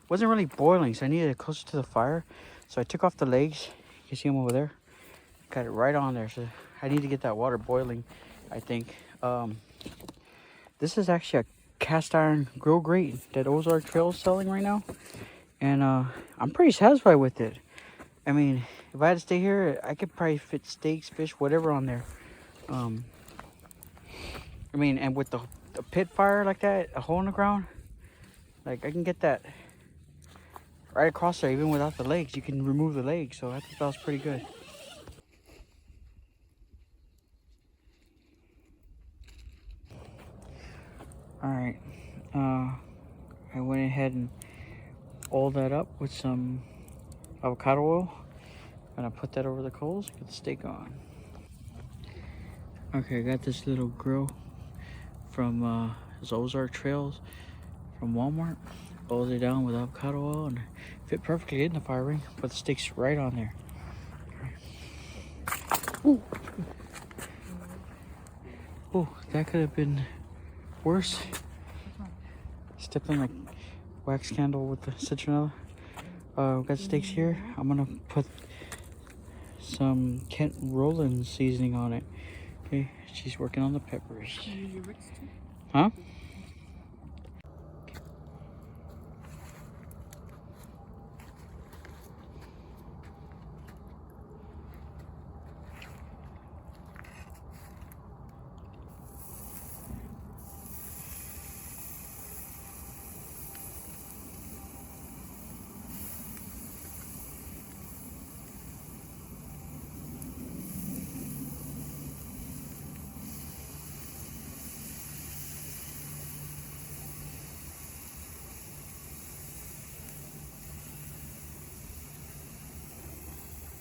wasn't really boiling, so I needed it closer to the fire. So I took off the legs. You can see them over there. Got it right on there. So I need to get that water boiling, I think. This is actually a cast iron grill grate that Ozark Trail is selling right now. And I'm pretty satisfied with it. I mean, if I had to stay here, I could probably fit steaks, fish, whatever on there. I mean, and with the pit fire like that, a hole in the ground, like I can get that right across there even without the legs. You can remove the legs, so I think that was pretty good. All right, I went ahead and oiled that up with some avocado oil. And I put that over the coals, get the steak on. Okay, I got this little grill from Ozark Trails from Walmart. Oiled it down with avocado oil and fit perfectly in the fire ring. Put the steaks right on there. Ooh. Oh, that could have been worse. Stepped on the wax candle with the citronella. We got steaks here. I'm gonna put some Kent Roland seasoning on it. Okay, she's working on the peppers. Huh?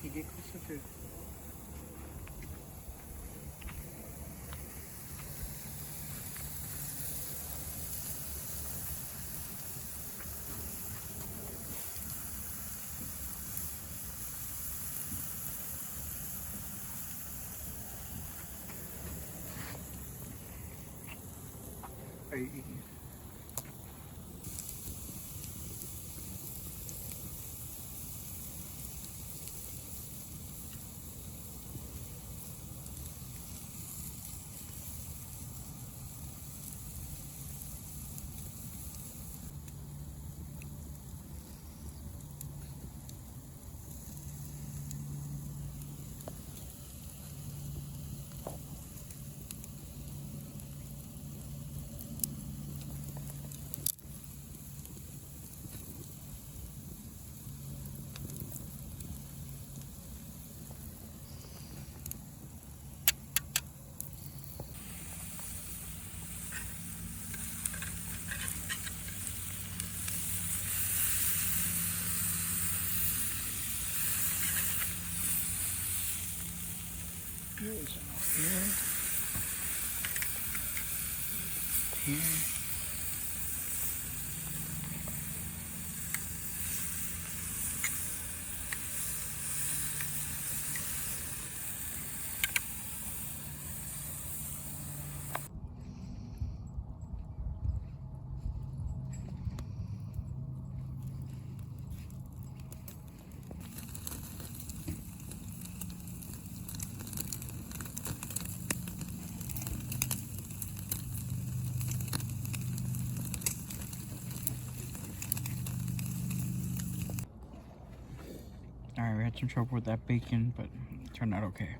You get closer to. Are you eating? Here's here. Here. Alright, we had some trouble with that bacon, but it turned out okay.